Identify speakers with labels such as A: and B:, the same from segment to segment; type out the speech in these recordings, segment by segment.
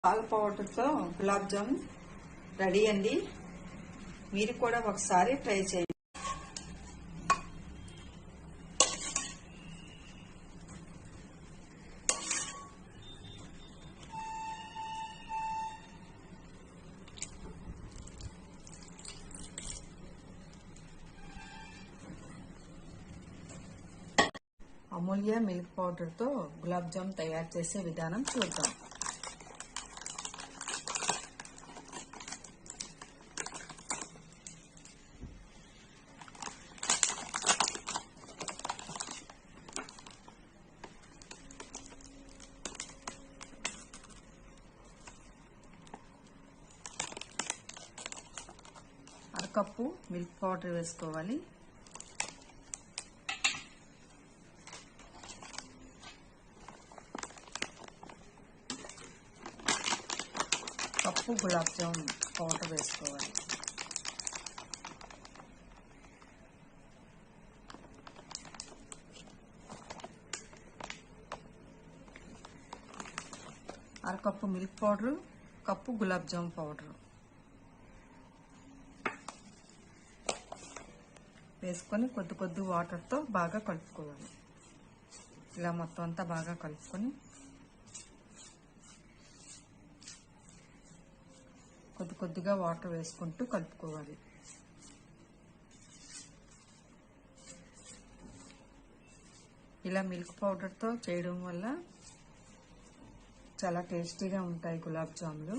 A: పాల పౌడర్తో గులాబ్ జామ్ రెడీ అండి. మీరు కూడా ఒకసారి ట్రై చేయండి. అమూల్య మిల్క్ పౌడర్తో గులాబ్ జామ్ తయారు చేసే విధానం చూద్దాం. అరకప్పు మిల్క్ పౌడర్ వేసుకోవాలి. కప్పు గులాబ్ జామ్ పౌడర్ వేసుకోవాలి. అరకప్పు milk powder, cup gulab jam powder వేసుకొని కొద్ది వాటర్తో బాగా కలుపుకోవాలి. ఇలా మొత్తం అంతా బాగా కలుపుకొని కొద్దిగా వాటర్ వేసుకుంటూ కలుపుకోవాలి. ఇలా మిల్క్ పౌడర్తో చేయడం వల్ల చాలా టేస్టీగా ఉంటాయి గులాబ్ జాములు.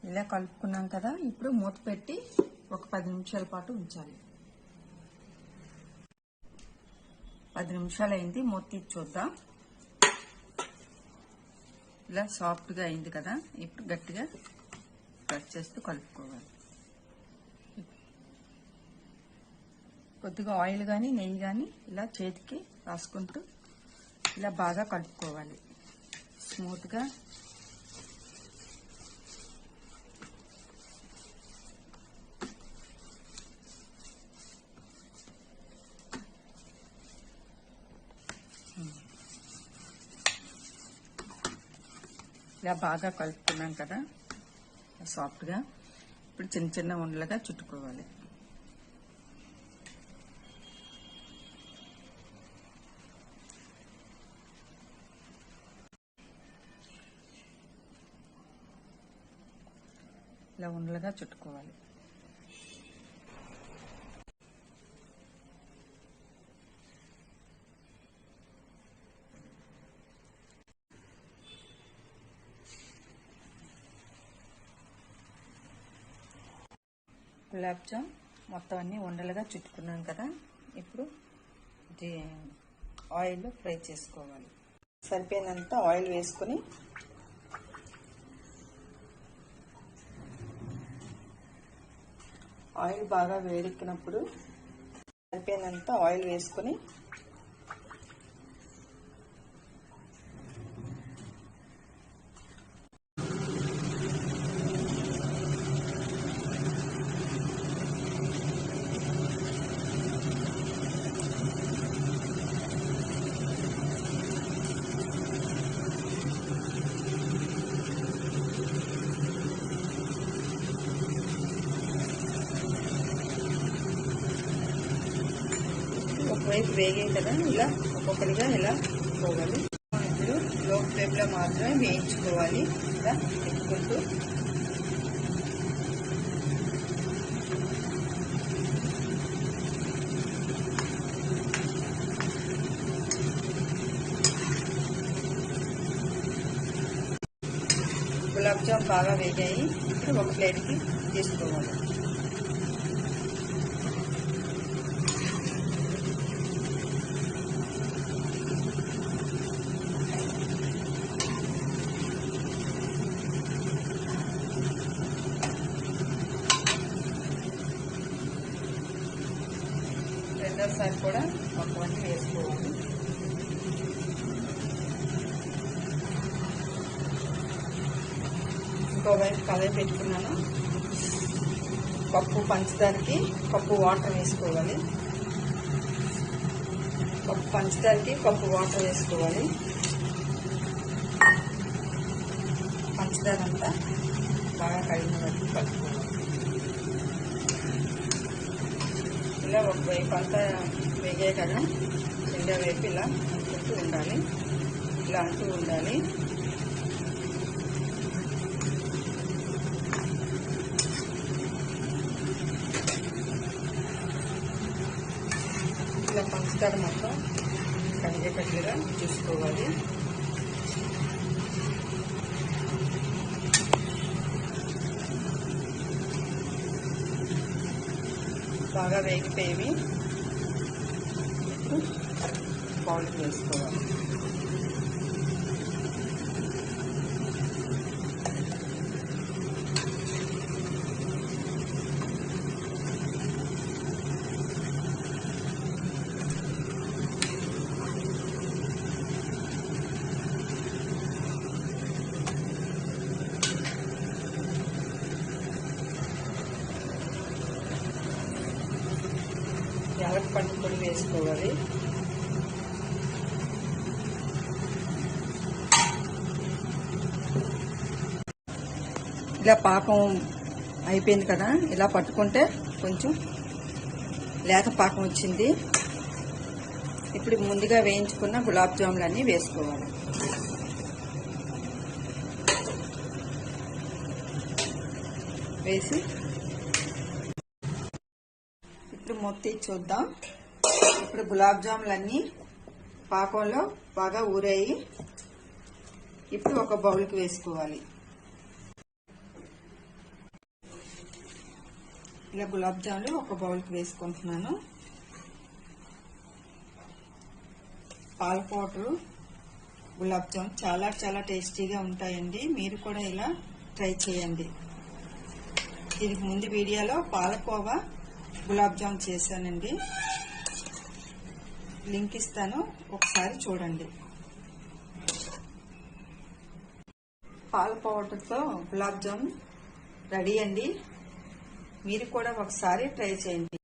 A: ఇలా కలుపుకున్నాం కదా, ఇప్పుడు మూత పెట్టి ఒక 10 నిమిషాల పాటు ఉంచాలి. 10 నిమిషాలు అయింది, మూత తీసి చూద్దాం. ఇలా సాఫ్ట్గా అయింది కదా, ఇప్పుడు గట్టిగా ప్రెస్ చేస్తూ కలుపుకోవాలి. కొద్దిగా ఆయిల్ కానీ నెయ్యి కానీ ఇలా చేతికి రాసుకుంటూ ఇలా బాగా కలుపుకోవాలి స్మూత్గా. ఇలా బాగా కలుపుకున్నాం కదా సాఫ్ట్గా. ఇప్పుడు చిన్న ఉండలుగా చుట్టుకోవాలి. ఇలా ఉండలుగా చుట్టుకోవాలి. గులాబ్ జామ్ మొత్తం అన్ని ఉండలుగా చుట్టుకున్నాం కదా, ఇప్పుడు ఆయిల్లో ఫ్రై చేసుకోవాలి. సరిపోయినంత ఆయిల్ వేసుకొని ఆయిల్ బాగా వేడెక్కినప్పుడు సరిపోయినంత ఆయిల్ వేసుకొని ఒకవైపు వేగే కదా, ఇలా ఒక్కొక్కరిగా ఇలా పోవాలి. ఇప్పుడు లో ఫ్లేమ్లో మాత్రమే వేయించుకోవాలి. ఇలా పెట్టుకుంటూ గులాబ్ జామ్ బాగా వేగాయి. ఇప్పుడు ఒక ప్లేట్కి తీసుకోవాలి. రెండోసారి కూడా మొత్తం అన్ని వేసుకోవాలి. ఇంకోవైపు కలయి పెట్టుకున్నాను. కప్పు పంచదారకి కప్పు వాటర్ వేసుకోవాలి. కప్పు పంచదారకి కప్పు వాటర్ వేసుకోవాలి. పంచదార అంతా బాగా కడిగిన వరకు కలుపుకోవాలి. ఇలా ఒకవైపు అంతా వేగే కదా, రెండో వైపు ఇలా అంటూ ఉండాలి. ఇలా అంటూ ఉండాలి. ఇలా పంచదార మొత్తం కడిగేటట్లుగా చూసుకోవాలి. బాగా వేగిపోయి బౌల్కి వేసుకోవాలి. యాలక్ పట్టు పొడి వేసుకోవాలి. ఇలా పాకం అయిపోయింది కదా, ఇలా పట్టుకుంటే కొంచెం లేత పాకం వచ్చింది. ఇప్పుడు ముందుగా వేయించుకున్న గులాబ్ జాములన్నీ వేసుకోవాలి. వేసి ఇప్పుడు మొత్తం చూద్దాం. ఇప్పుడు గులాబ్ జాములన్నీ పాకంలో బాగా ఊరాయి. ఇప్పుడు ఒక బౌల్కి వేసుకోవాలి. ఇలా గులాబ్ జాములు ఒక బౌల్కి వేసుకుంటున్నాను. పాల పౌడరు గులాబ్ జామ్ చాలా చాలా టేస్టీగా ఉంటాయండి. మీరు కూడా ఇలా ట్రై చేయండి. దీనికి ముందు వీడియోలో పాలకోవా గులాబ్ జామ్ చేశానండి, లింక్ ఇస్తాను, ఒకసారి చూడండి. పాల పౌడర్తో గులాబ్ జామ్ రెడీ అండి. మీరు కూడా ఒకసారి ట్రై చేయండి.